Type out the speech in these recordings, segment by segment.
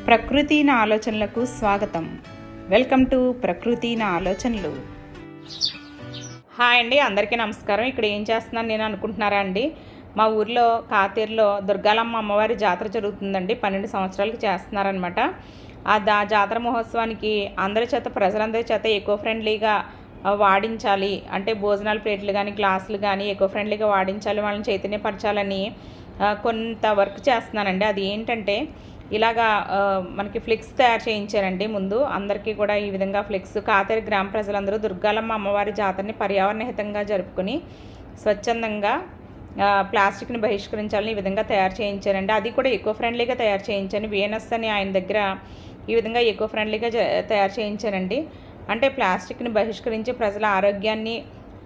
ప్రకృతి నా ఆలోచనలకు స్వాగతం. వెల్కమ్ టు ప్రకృతి నా ఆలోచనలు. హాయ్ అండి, అందరికీ నమస్కారం. ఇక్కడ ఏం చేస్తున్నాను నేను అనుకుంటున్నారా అండి? మా ఊర్లో కాతేరులో దుర్గాలమ్మ అమ్మవారి జాతర జరుగుతుందండి. 12 సంవత్సరాలకి చేస్తున్నారనమాట. ఆ జాతర మహోత్సవానికి ప్రజలందరి చేత ఎకో ఫ్రెండ్లీగా వాడించాలి, అంటే భోజనాల ప్లేట్లు కానీ గ్లాసులు కానీ ఎకో ఫ్రెండ్లీగా వాడించాలి, వాళ్ళని చైతన్యపరచాలని కొంత వర్క్ చేస్తున్నానండి. అది ఏంటంటే ఇలాగా మనకి ఫ్లెక్స్ తయారు చేయించారండి. ముందు అందరికీ కూడా ఈ విధంగా ఫ్లెక్స్ కాతేరు గ్రామ ప్రజలందరూ దుర్గాలమ్మ అమ్మవారి జాతరని పర్యావరణహితంగా జరుపుకొని స్వచ్ఛందంగా ప్లాస్టిక్ని బహిష్కరించాలని ఈ విధంగా తయారు చేయించారండి. అది కూడా ఎకో ఫ్రెండ్లీగా తయారు చేయించాను. విఎన్ఎస్ అని ఆయన దగ్గర ఈ విధంగా ఎకో ఫ్రెండ్లీగా తయారు చేయించారండి. అంటే ప్లాస్టిక్ని బహిష్కరించి ప్రజల ఆరోగ్యాన్ని,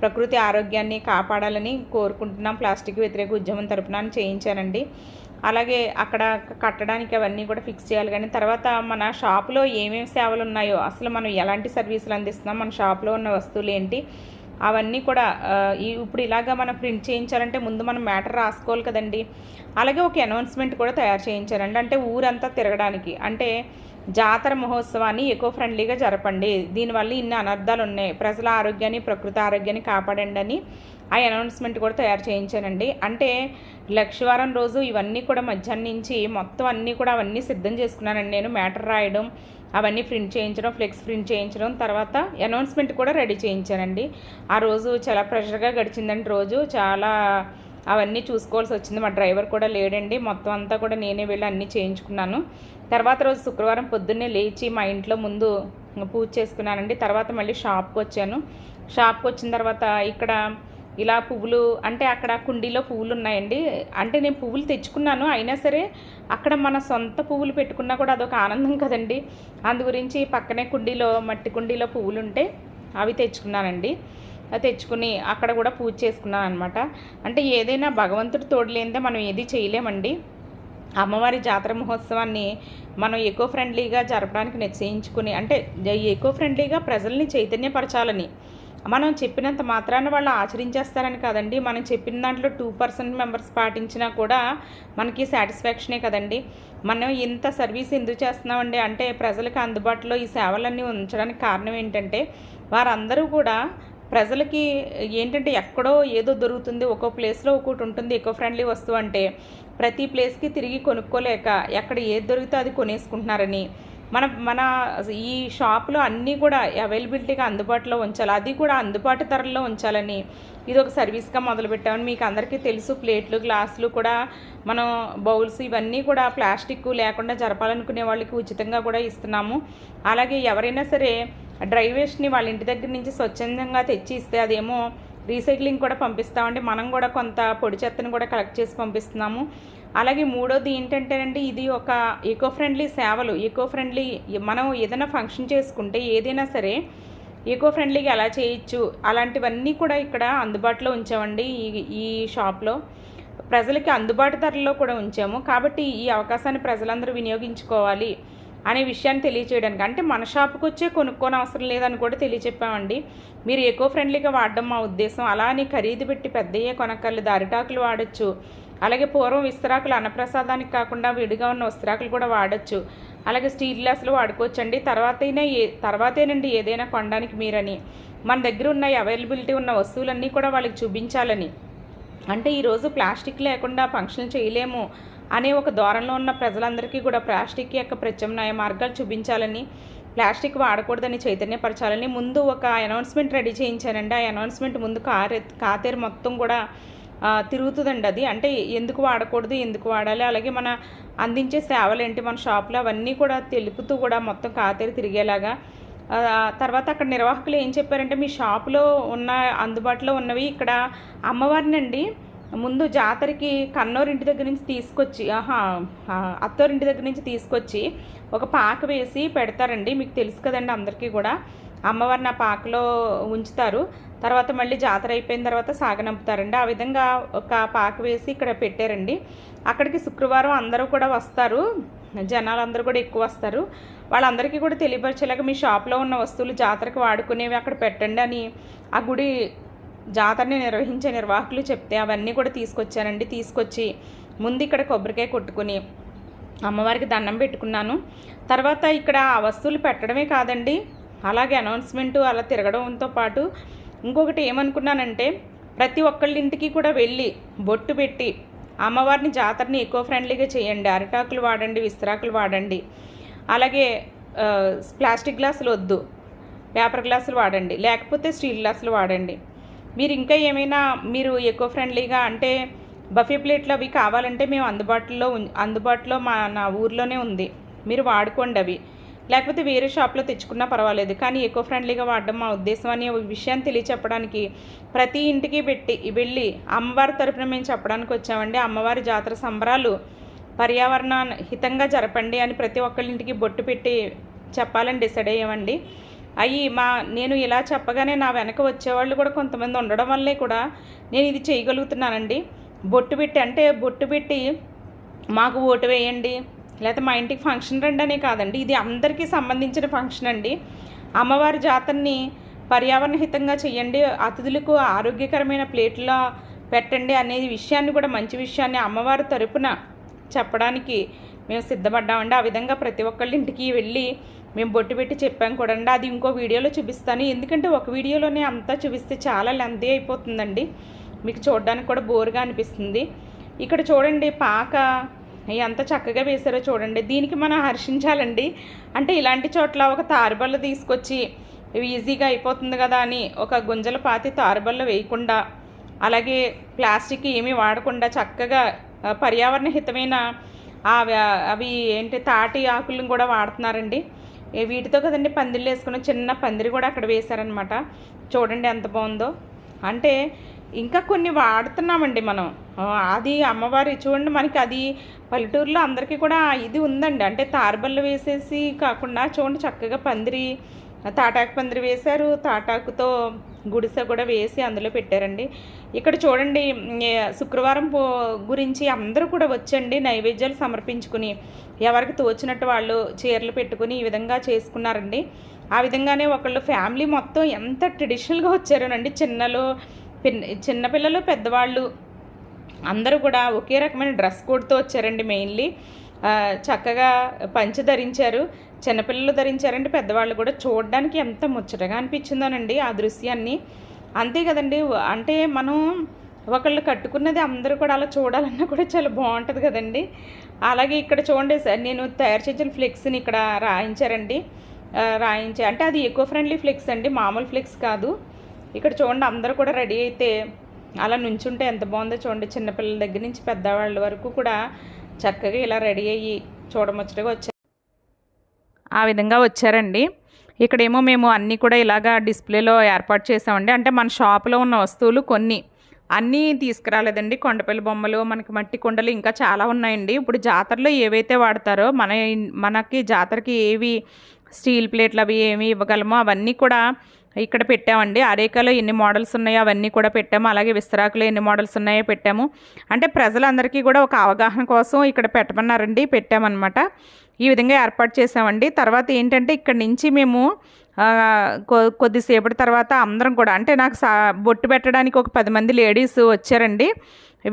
ప్రకృతి ఆరోగ్యాన్ని కాపాడాలని కోరుకుంటున్నాం. ప్లాస్టిక్ వ్యతిరేక ఉద్యమం తరపున చేయించారండి. అలాగే అక్కడ కట్టడానికి అవన్నీ కూడా ఫిక్స్ చేయాలి. కానీ తర్వాత మన షాపులో ఏమేమి సేవలు ఉన్నాయో, అసలు మనం ఎలాంటి సర్వీసులు అందిస్తున్నాం, మన షాప్లో ఉన్న వస్తువులు ఏంటి, అవన్నీ కూడా ఇప్పుడు ఇలాగా మనం ప్రింట్ చేయించాలంటే ముందు మనం మ్యాటర్ రాసుకోవాలి కదండి. అలాగే ఒక అనౌన్స్మెంట్ కూడా తయారు చేయించారండి. అంటే ఊరంతా తిరగడానికి, అంటే జాతర మహోత్సవాన్ని ఎకో ఫ్రెండ్లీగా జరపండి, దీనివల్ల ఇన్ని అనర్థాలు ఉన్నాయి, ప్రజల ఆరోగ్యాన్ని ప్రకృతి ఆరోగ్యాన్ని కాపాడండి అని ఆ అనౌన్స్మెంట్ కూడా తయారు చేయించానండి. అంటే లక్షవారం రోజు ఇవన్నీ కూడా మధ్యాహ్నం నుంచి మొత్తం అన్నీ కూడా అవన్నీ సిద్ధం చేసుకున్నానండి. నేను మ్యాటర్ రాయడం, అవన్నీ ప్రింట్ చేయించడం, ఫ్లెక్స్ ప్రింట్ చేయించడం, తర్వాత అనౌన్స్మెంట్ కూడా రెడీ చేయించానండి. ఆ రోజు చాలా ప్రెషర్గా గడిచిందండి. రోజు చాలా అవన్నీ చూసుకోవాల్సి వచ్చింది. మా డ్రైవర్ కూడా లేడండి. మొత్తం అంతా కూడా నేనే వెళ్ళి అన్నీ చేయించుకున్నాను. తర్వాత రోజు శుక్రవారం పొద్దున్నే లేచి మా ఇంట్లో ముందు పూజ చేసుకున్నానండి. తర్వాత మళ్ళీ షాప్కి వచ్చాను. షాప్కి వచ్చిన తర్వాత ఇక్కడ ఇలా పువ్వులు, అంటే అక్కడ కుండీలో పువ్వులు ఉన్నాయండి. అంటే నేను పువ్వులు తెచ్చుకున్నాను, అయినా సరే అక్కడ మన సొంత పువ్వులు పెట్టుకున్నా కూడా అదొక ఆనందం కదండి. అందు గురించి పక్కనే కుండీలో, మట్టి కుండీలో పువ్వులు ఉంటే అవి తెచ్చుకున్నానండి. తెచ్చుకుని అక్కడ కూడా పూజ చేసుకున్నాను అనమాట. అంటే ఏదైనా భగవంతుడి తోడులేనిదే మనం ఏది చేయలేమండి. అమ్మవారి జాతర మహోత్సవాన్ని మనం ఎకో ఫ్రెండ్లీగా జరపడానికి నిశ్చయించుకుని, అంటే ఎకో ఫ్రెండ్లీగా ప్రజల్ని చైతన్యపరచాలని, మనం చెప్పినంత మాత్రాన వాళ్ళు ఆచరించేస్తారని కాదండి. మనం చెప్పిన దాంట్లో 2% మెంబర్స్ పాటించినా కూడా మనకి సాటిస్ఫాక్షనే కదండి. మనం ఇంత సర్వీస్ ఎందుకు చేస్తున్నామండి అంటే ప్రజలకు అందుబాటులో ఈ సేవలన్నీ ఉంచడానికి కారణం ఏంటంటే వారందరూ కూడా ప్రజలకి ఏంటంటే ఎక్కడో ఏదో దొరుకుతుంది, ఒక్కో ప్లేస్లో ఒక్కొక్కటి ఉంటుంది ఎకో ఫ్రెండ్లీ వస్తువు, అంటే ప్రతి ప్లేస్కి తిరిగి కొనుక్కోలేక ఎక్కడ ఏది దొరికితే అది కొనేసుకుంటున్నారని, మన ఈ షాప్లో అన్నీ కూడా అవైలబిలిటీగా అందుబాటులో ఉంచాలి, అది కూడా అందుబాటు ధరల్లో ఉంచాలని ఇది ఒక సర్వీస్గా మొదలుపెట్టామని మీకు అందరికీ తెలుసు. ప్లేట్లు, గ్లాసులు కూడా మనం బౌల్స్ ఇవన్నీ కూడా ప్లాస్టిక్ లేకుండా జరపాలనుకునే వాళ్ళకి ఉచితంగా కూడా ఇస్తున్నాము. అలాగే ఎవరైనా సరే డ్రై వేస్ట్ని వాళ్ళ ఇంటి దగ్గర నుంచి స్వచ్ఛందంగా తెచ్చి ఇస్తే అదేమో రీసైక్లింగ్ కూడా పంపిస్తామండి. మనం కూడా కొంత పొడి చెత్తను కూడా కలెక్ట్ చేసి పంపిస్తున్నాము. అలాగే మూడోది ఏంటంటేనండి, ఇది ఒక ఎకో ఫ్రెండ్లీ సేవలు. ఎకో ఫ్రెండ్లీ మనం ఏదైనా ఫంక్షన్ చేసుకుంటే ఏదైనా సరే ఎకో ఫ్రెండ్లీగా ఎలా చేయొచ్చు, అలాంటివన్నీ కూడా ఇక్కడ అందుబాటులో ఉంచామండి. ఈ షాప్లో ప్రజలకి అందుబాటు ధరల్లో కూడా ఉంచాము. కాబట్టి ఈ అవకాశాన్ని ప్రజలందరూ వినియోగించుకోవాలి అనే విషయాన్ని తెలియచేయడానికి, అంటే మన షాపుకి వచ్చే కొనుక్కోని అవసరం లేదని కూడా తెలియచెప్పామండి. మీరు ఎకో ఫ్రెండ్లీగా వాడడం మా ఉద్దేశం. అలా అని ఖరీదు పెట్టి పెద్దయ్యే కొనక్కర్లేదు, అరిటాకులు వాడచ్చు. అలాగే పూర్వం విస్తరాకులు అన్నప్రసాదానికి కాకుండా విడిగా ఉన్న విస్తరాకులు కూడా వాడచ్చు. అలాగే స్టీల్ గ్లాసులు వాడుకోవచ్చండి. తర్వాతేనండి ఏదైనా కొనడానికి మీరని, మన దగ్గర ఉన్న అవైలబిలిటీ ఉన్న వస్తువులన్నీ కూడా వాళ్ళకి చూపించాలని, అంటే ఈరోజు ప్లాస్టిక్ లేకుండా ఫంక్షన్ చేయలేము అనే ఒక ధోరణిలో ఉన్న ప్రజలందరికీ కూడా ప్లాస్టిక్ యొక్క ప్రత్యామ్నాయ మార్గాలు చూపించాలని, ప్లాస్టిక్ వాడకూడదని చైతన్యపరచాలని ముందు ఒక అనౌన్స్మెంట్ రెడీ చేయించానండి. ఆ అనౌన్స్మెంట్ ముందు కాతేరు మొత్తం కూడా తిరుగుతుందండి. అది అంటే ఎందుకు వాడకూడదు, ఎందుకు వాడాలి, అలాగే మన అందించే సేవలు ఏంటి మన షాప్లో, అవన్నీ కూడా తెలుపుతూ కూడా మొత్తం కాతేరు తిరిగేలాగా. తర్వాత అక్కడ నిర్వాహకులు ఏం చెప్పారంటే, మీ షాపులో ఉన్న అందుబాటులో ఉన్నవి ఇక్కడ అమ్మవారినండి ముందు జాతరకి కన్నోరింటి దగ్గర నుంచి తీసుకొచ్చి, అత్తోరింటి దగ్గర నుంచి తీసుకొచ్చి ఒక పాక వేసి పెడతారండి. మీకు తెలుసు కదండి అందరికీ కూడా. అమ్మవారిని ఆ పాకలో ఉంచుతారు. తర్వాత మళ్ళీ జాతర అయిపోయిన తర్వాత సాగనంపుతారండి. ఆ విధంగా ఒక పాక వేసి ఇక్కడ పెట్టారండి. అక్కడికి శుక్రవారం అందరూ కూడా వస్తారు, జనాలందరూ కూడా ఎక్కువ వస్తారు. వాళ్ళందరికీ కూడా తెలియపరిచేలాగా మీ షాప్లో ఉన్న వస్తువులు జాతరకు వాడుకునేవి అక్కడ పెట్టండి అని ఆ గుడి జాతరని నిర్వహించే నిర్వాహకులు చెప్తే అవన్నీ కూడా తీసుకొచ్చానండి. తీసుకొచ్చి ముందు ఇక్కడ కొబ్బరికాయ కొట్టుకుని అమ్మవారికి దండం పెట్టుకున్నాను. తర్వాత ఇక్కడ ఆ వస్తువులు పెట్టడమే కాదండి, అలాగే అనౌన్స్మెంటు అలా తిరగడంతో పాటు ఇంకొకటి ఏమనుకున్నానంటే, ప్రతి ఒక్కళ్ళ ఇంటికి కూడా వెళ్ళి బొట్టు పెట్టి అమ్మవారిని జాతరని ఎకో ఫ్రెండ్లీగా చేయండి. అరిటాకులు వాడండి, విస్తరాకులు వాడండి, అలాగే ప్లాస్టిక్ గ్లాసులు వద్దు, పేపర్ గ్లాసులు వాడండి, లేకపోతే స్టీల్ గ్లాసులు వాడండి. మీరు ఇంకా ఏమైనా మీరు ఎకో ఫ్రెండ్లీగా అంటే బఫే ప్లేట్లు అవి కావాలంటే మేము అందుబాటులో నా ఊర్లోనే ఉంది, మీరు వాడుకోండి అవి, లేకపోతే వేరే షాప్లో తెచ్చుకున్నా పర్వాలేదు, కానీ ఎకో ఫ్రెండ్లీగా వాడడం మా ఉద్దేశం అనే విషయాన్ని తెలియచెప్పడానికి ప్రతి ఇంటికి వెళ్ళి అమ్మవారి తరపున మేము చెప్పడానికి వచ్చామండి. అమ్మవారి జాతర సంబరాలు పర్యావరణ హితంగా జరపండి అని ప్రతి ఒక్కళ్ళింటికి బొట్టు పెట్టి చెప్పాలని డిసైడ్ అయ్యామండి. నేను ఇలా చెప్పగానే నా వెనక వచ్చేవాళ్ళు కూడా కొంతమంది ఉండడం వల్లే కూడా నేను ఇది చేయగలుగుతున్నానండి. బొట్టు పెట్టి మాకు ఓటు వేయండి, లేకపోతే మా ఇంటికి ఫంక్షన్ రండి అనే కాదండి, ఇది అందరికీ సంబంధించిన ఫంక్షన్ అండి. అమ్మవారి జాతరని పర్యావరణ హితంగా చేయండి, అతిథులకు ఆరోగ్యకరమైన ప్లేట్లో పెట్టండి అనే విషయాన్ని కూడా, మంచి విషయాన్ని అమ్మవారి తరపున చెప్పడానికి మేము సిద్ధపడ్డామండి. ఆ విధంగా ప్రతి ఒక్కళ్ళ ఇంటికి వెళ్ళి మేము బొట్టు పెట్టి చెప్పాం కూడా అండి. అది ఇంకో వీడియోలో చూపిస్తాను, ఎందుకంటే ఒక వీడియోలోనే అంతా చూపిస్తే చాలా లెంతీ అయిపోతుందండి, మీకు చూడడానికి కూడా బోర్గా అనిపిస్తుంది. ఇక్కడ చూడండి పాక ఎంత చక్కగా వేశారో చూడండి. దీనికి మనం హర్షించాలండి. అంటే ఇలాంటి చోట్ల ఒక తారుబల్ల తీసుకొచ్చి ఈజీగా అయిపోతుంది కదా అని ఒక గుంజల పాతి తారుబల్ల వేయకుండా, అలాగే ప్లాస్టిక్ ఏమీ వాడకుండా చక్కగా పర్యావరణ హితమైన అవి తాటి ఆకులను కూడా వాడుతున్నారండి. వీటితో కదండి పందిళ్ళు వేసుకున్న చిన్న పందిరి కూడా అక్కడ వేశారనమాట. చూడండి ఎంత బాగుందో. అంటే ఇంకా కొన్ని వాడుతున్నామండి మనం. అది అమ్మవారి చూడండి, మనకి అది పల్లెటూరులో అందరికీ కూడా ఇది ఉందండి. అంటే తారుబళ్ళు వేసేసి కాకుండా చూడండి చక్కగా పందిరి, తాటాకు పందిరి వేశారు, తాటాకుతో గుడిసె కూడా వేసి అందులో పెట్టారండి. ఇక్కడ చూడండి శుక్రవారం గురించి అందరూ కూడా వచ్చండి నైవేద్యాలు సమర్పించుకుని ఎవరికి తోచినట్టు వాళ్ళు చీరలు పెట్టుకుని ఈ విధంగా చేసుకున్నారండి. ఆ విధంగానే ఒకళ్ళు ఫ్యామిలీ మొత్తం ఎంత ట్రెడిషనల్గా వచ్చారోనండి. చిన్నపిల్లలు పెద్దవాళ్ళు అందరూ కూడా ఒకే రకమైన డ్రెస్ కోడ్తో వచ్చారండి. మెయిన్లీ చక్కగా పంచె ధరించారు, చిన్నపిల్లలు ధరించారండి, పెద్దవాళ్ళు కూడా. చూడడానికి ఎంత ముచ్చటగా అనిపించిందోనండి ఆ దృశ్యాన్ని. అంతే కదండి, అంటే మనం ఒకళ్ళు కట్టుకున్నది అందరూ కూడా అలా చూడాలన్నా కూడా చాలా బాగుంటుంది కదండి. అలాగే ఇక్కడ చూడండి నేను తయారు చేసిన ఫ్లెక్స్ని ఇక్కడ రాయించారండి. అంటే అది ఎకో ఫ్రెండ్లీ ఫ్లెక్స్ అండి, మామూలు ఫ్లెక్స్ కాదు. ఇక్కడ చూడండి అందరూ కూడా రెడీ అయితే అలా నుంచుంటే ఎంత బాగుందో చూడండి. చిన్నపిల్లల దగ్గర నుంచి పెద్దవాళ్ళ వరకు కూడా చక్కగా ఇలా రెడీ అయ్యి చూడముచ్చటగా వచ్చారు. ఆ విధంగా వచ్చారండి. ఇక్కడేమో మేము అన్నీ కూడా ఇలాగా డిస్ప్లేలో ఏర్పాటు చేసామండి. అంటే మన షాపులో ఉన్న వస్తువులు కొన్ని అన్నీ తీసుకురాలేదండి. కొండపల్లి బొమ్మలు, మనకి మట్టి కుండలు ఇంకా చాలా ఉన్నాయండి. ఇప్పుడు జాతరలో ఏవైతే వాడతారో మనకి జాతరకి ఏవి స్టీల్ ప్లేట్లు అవి ఏమి ఇవ్వగలమో అవన్నీ కూడా ఇక్కడ పెట్టామండి. అరేకాలో ఎన్ని మోడల్స్ ఉన్నాయో అవన్నీ కూడా పెట్టాము, అలాగే విస్తరాకులో ఎన్ని మోడల్స్ ఉన్నాయో పెట్టాము. అంటే ప్రజలందరికీ కూడా ఒక అవగాహన కోసం ఇక్కడ పెట్టమన్నారండి, పెట్టామన్నమాట. ఈ విధంగా ఏర్పాటు చేసామండి. తర్వాత ఏంటంటే ఇక్కడ నుంచి మేము కొద్దిసేపటి తర్వాత అందరం కూడా, అంటే నాకు బొట్టు పెట్టడానికి ఒక 10 మంది లేడీస్ వచ్చారండి.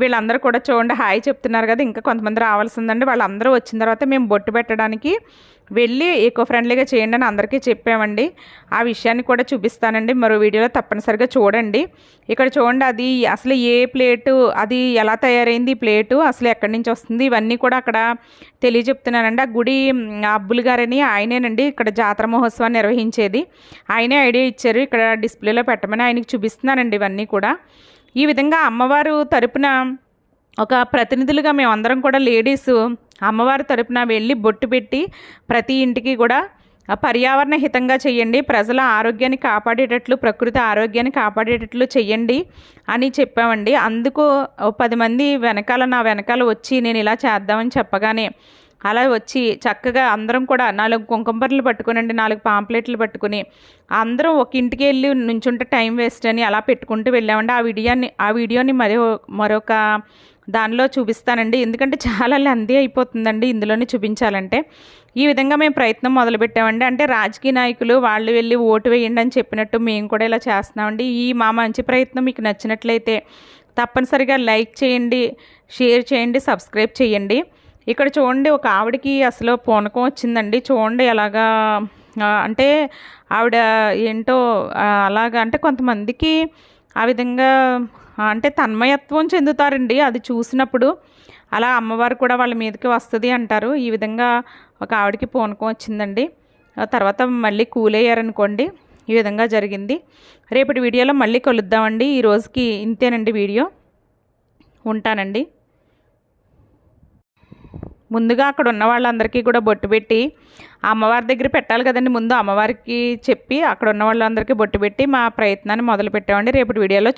వీళ్ళందరూ కూడా చూడండి హాయ్ చెప్తున్నారు కదా, ఇంకా కొంతమంది రావాల్సిందండి. వాళ్ళందరూ వచ్చిన తర్వాత మేము బొట్టు పెట్టడానికి వెళ్ళి ఎకో ఫ్రెండ్లీగా చేయండి అని అందరికీ చెప్పామండి. ఆ విషయాన్ని కూడా చూపిస్తానండి మరో వీడియోలో, తప్పనిసరిగా చూడండి. ఇక్కడ చూడండి అది అసలు ఏ ప్లేటు, అది ఎలా తయారైంది ప్లేటు, అసలు ఎక్కడి నుంచి వస్తుంది, ఇవన్నీ కూడా అక్కడ తెలియజెప్తున్నానండి. ఆ గుడి అబ్బులు గారని ఆయనేనండి ఇక్కడ జాతర మహోత్సవాన్ని నిర్వహించేది. ఆయనే ఐడియా ఇచ్చారు ఇక్కడ డిస్ప్లేలో పెట్టమని, ఆయనకి చూపిస్తున్నానండి ఇవన్నీ కూడా. ఈ విధంగా అమ్మవారు తరపున ఒక ప్రతినిధులుగా మేమందరం కూడా లేడీసు అమ్మవారి తరపున వెళ్ళి బొట్టు పెట్టి ప్రతి ఇంటికి కూడా పర్యావరణ హితంగా చేయండి, ప్రజల ఆరోగ్యాన్ని కాపాడేటట్లు, ప్రకృతి ఆరోగ్యాన్ని కాపాడేటట్లు చేయండి అని చెప్పామండి. అందుకు 10 మంది నా వెనకాల వచ్చి నేను ఇలా చేద్దామని చెప్పగానే అలా వచ్చి చక్కగా అందరం కూడా 4 కుంకుమపర్లు పట్టుకునండి, 4 పాంప్లెట్లు పట్టుకుని అందరం ఒక ఇంటికి వెళ్ళి నుంచుంటే టైం వేస్ట్ అని అలా పెట్టుకుంటూ వెళ్ళామండి. ఆ వీడియోని మరొక దానిలో చూపిస్తానండి, ఎందుకంటే చాలా లెంతీ అయిపోతుందండి ఇందులోనే చూపించాలంటే. ఈ విధంగా మేము ప్రయత్నం మొదలుపెట్టామండి. అంటే రాజకీయ నాయకులు వాళ్ళు వెళ్ళి ఓటు వేయండి అని చెప్పినట్టు మేము కూడా ఇలా చేస్తున్నామండి. మా మంచి ప్రయత్నం మీకు నచ్చినట్లయితే తప్పనిసరిగా లైక్ చేయండి, షేర్ చేయండి, సబ్స్క్రైబ్ చేయండి. ఇక్కడ చూడండి ఒక ఆవిడకి అసలు పూనకం వచ్చిందండి. చూడండి ఎలాగా అంటే ఆవిడ ఏంటో అలాగా అంటే కొంతమందికి ఆ విధంగా అంటే తన్మయత్వం చెందుతారండి అది చూసినప్పుడు. అలా అమ్మవారు కూడా వాళ్ళ మీదకి వస్తుంది అంటారు. ఈ విధంగా ఒక ఆవిడకి పూనకం వచ్చిందండి. తర్వాత మళ్ళీ కూల్ అయ్యారనుకోండి. ఈ విధంగా జరిగింది. రేపటి వీడియోలో మళ్ళీ కలుద్దామండి. ఈ రోజుకి ఇంతేనండి వీడియో. ఉంటానండి. ముందుగా అక్కడ ఉన్న వాళ్ళందరికీ కూడా బొట్టు పెట్టి అమ్మవారి దగ్గర పెట్టాలి కదండి. ముందు అమ్మవారికి చెప్పి అక్కడ ఉన్న వాళ్ళందరికీ బొట్టు పెట్టి మా ప్రయత్నాన్ని మొదలు పెట్టామండి. రేపటి వీడియోలో